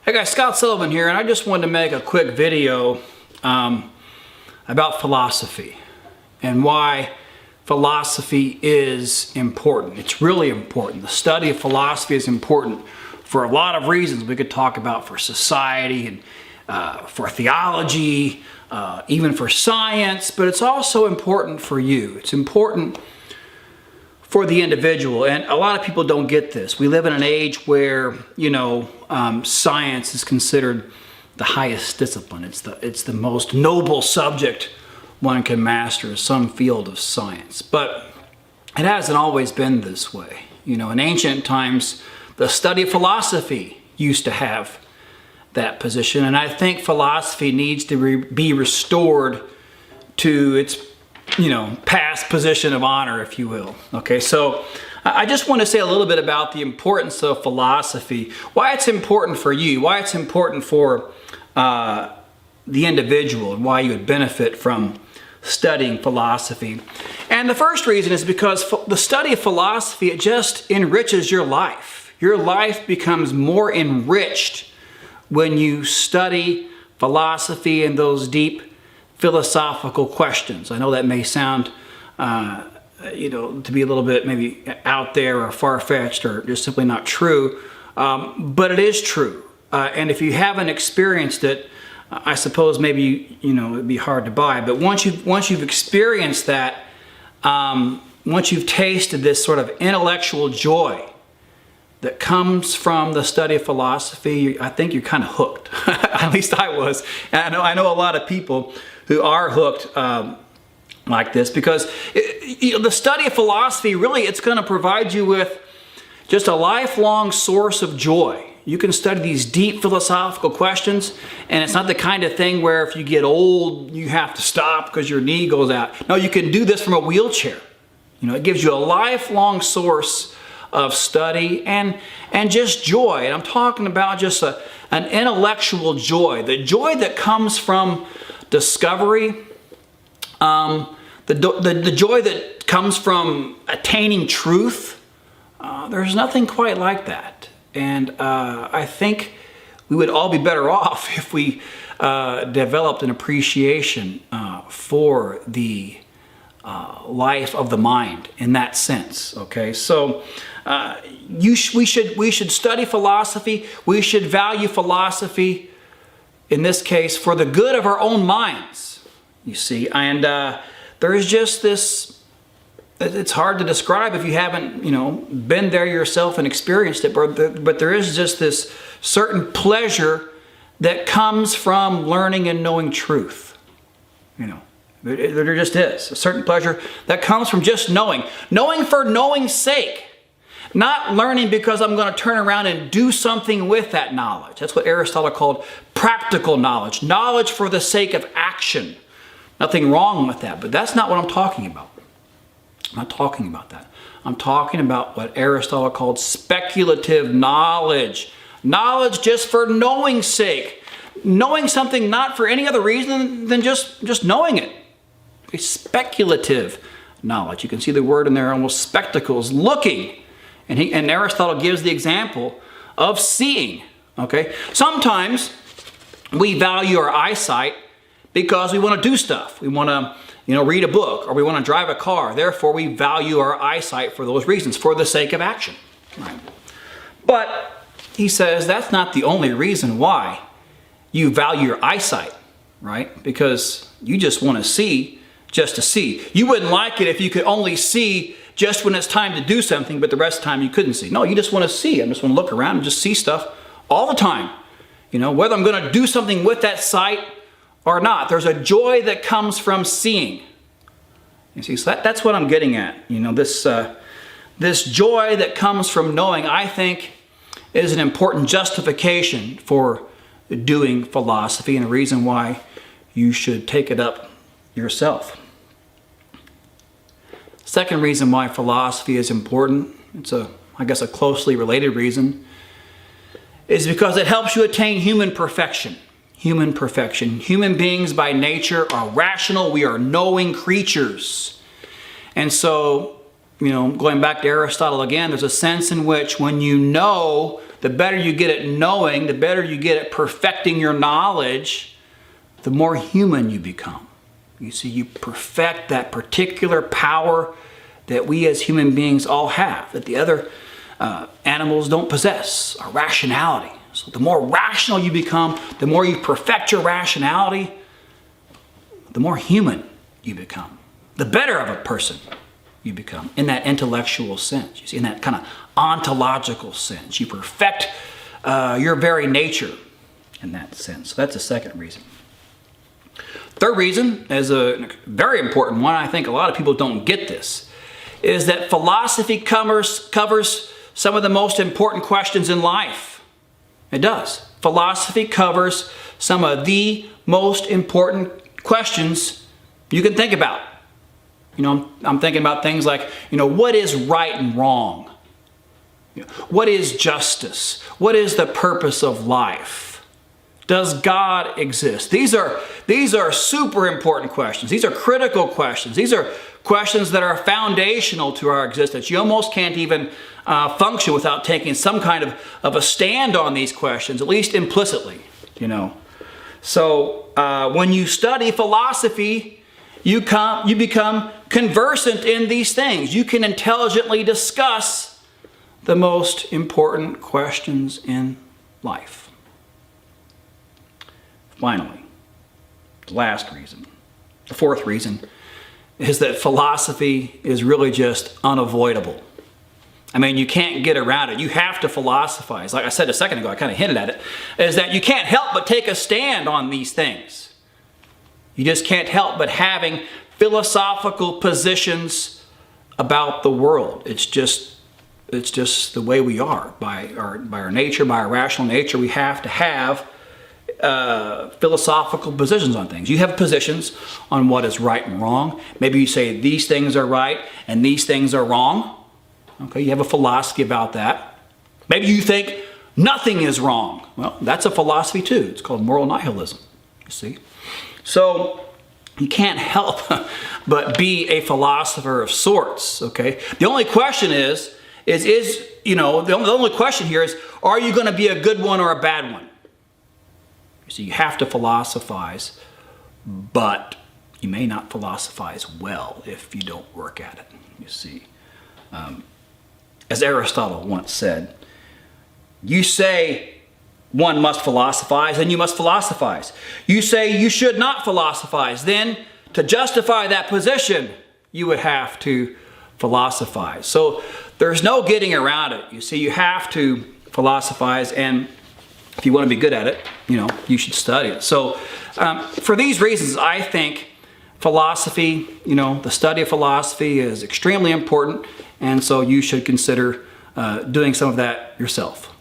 Hey guys, Scott Sullivan here, and I just wanted to make a quick video about philosophy and why philosophy is important. It's really important. The study of philosophy is important for a lot of reasons we could talk about for society and for theology, even for science, but it's also important for you. It's important for the individual, and a lot of people don't get this. We live in an age where, science is considered the highest discipline. It's the most noble subject one can master, some field of science. But it hasn't always been this way. In ancient times, the study of philosophy used to have that position, and I think philosophy needs to be restored to its past position of honor, if you will. Okay, so I just want to say a little bit about the importance of philosophy, why it's important for you, why it's important for the individual, and why you would benefit from studying philosophy. And the first reason is because the study of philosophy, it just enriches your life. Your life becomes more enriched when you study philosophy and those deep philosophical questions. I know that may sound, to be a little bit maybe out there or far-fetched or just simply not true, but it is true. And if you haven't experienced it, I suppose maybe it'd be hard to buy. But once you've experienced that, once you've tasted this sort of intellectual joy that comes from the study of philosophy, I think you're kind of hooked. At least I was. And I know a lot of people who are hooked like this, because the study of philosophy, really, it's going to provide you with just a lifelong source of joy. You can study these deep philosophical questions, and it's not the kind of thing where if you get old, you have to stop because your knee goes out. No, you can do this from a wheelchair. It gives you a lifelong source of study and just joy. And I'm talking about just an intellectual joy, the joy that comes from discovery, the joy that comes from attaining truth. There's nothing quite like that. And I think we would all be better off if we developed an appreciation for the life of the mind in that sense. Okay, so we should study philosophy. We should value philosophy, in this case, for the good of our own minds, you see. And there is just this, it's hard to describe if you haven't, been there yourself and experienced it, but there is just this certain pleasure that comes from learning and knowing truth. There just is a certain pleasure that comes from just knowing for knowing's sake. Not learning because I'm going to turn around and do something with that knowledge. That's what Aristotle called practical knowledge. Knowledge for the sake of action. Nothing wrong with that, but that's not what I'm talking about. I'm not talking about that. I'm talking about what Aristotle called speculative knowledge. Knowledge just for knowing's sake. Knowing something not for any other reason than just knowing it. Okay, speculative knowledge. You can see the word in there, almost spectacles, looking. And Aristotle gives the example of seeing. Okay, sometimes we value our eyesight because we want to do stuff. We want to, read a book, or we want to drive a car. Therefore, we value our eyesight for those reasons, for the sake of action. Right? But he says that's not the only reason why you value your eyesight, right? Because you just want to see just to see. You wouldn't like it if you could only see just when it's time to do something, but the rest of the time you couldn't see. No, you just want to see. I just want to look around and just see stuff all the time. Whether I'm going to do something with that sight or not. There's a joy that comes from seeing. You see, so that's what I'm getting at. This joy that comes from knowing, I think, is an important justification for doing philosophy and a reason why you should take it up yourself. Second reason why philosophy is important, it's a closely related reason, is because it helps you attain human perfection. Human perfection. Human beings by nature are rational. We are knowing creatures. And so, going back to Aristotle again, there's a sense in which when you know the better you get at knowing, the better you get at perfecting your knowledge, the more human you become. You see, you perfect that particular power that we as human beings all have, that the other animals don't possess, our rationality. So the more rational you become, the more you perfect your rationality, the more human you become. The better of a person you become in that intellectual sense. You see, in that kind of ontological sense. You perfect your very nature in that sense. So that's the second reason. Third reason is a very important one. I think a lot of people don't get this, is that philosophy covers some of the most important questions in life. It does. Philosophy covers some of the most important questions you can think about. You know, I'm thinking about things like, you know, what is right and wrong? What is justice? What is the purpose of life? Does God exist? These are super important questions. These are critical questions. These are questions that are foundational to our existence. You almost can't even function without taking some kind of a stand on these questions, at least implicitly, you know. So when you study philosophy, you become conversant in these things. You can intelligently discuss the most important questions in life. Finally, the last reason, the fourth reason, is that philosophy is really just unavoidable. I mean, you can't get around it. You have to philosophize. Like I said a second ago, I kind of hinted at it, is that you can't help but take a stand on these things. You just can't help but having philosophical positions about the world. It's just the way we are. By our nature, by our rational nature, we have to have philosophical positions on things. You have positions on what is right and wrong. Maybe you say these things are right and these things are wrong. Okay, you have a philosophy about that. Maybe you think nothing is wrong. Well, that's a philosophy too. It's called moral nihilism, you see. So you can't help but be a philosopher of sorts, okay? The only question is you know, the only question here is, are you going to be a good one or a bad one? So you have to philosophize, but you may not philosophize well if you don't work at it, you see. As Aristotle once said, you say one must philosophize, then you must philosophize. You say you should not philosophize, then to justify that position, you would have to philosophize. So there's no getting around it. You see, you have to philosophize, and if you want to be good at it, you know, you should study it. So for these reasons, I think philosophy, you know, the study of philosophy is extremely important, and so you should consider doing some of that yourself.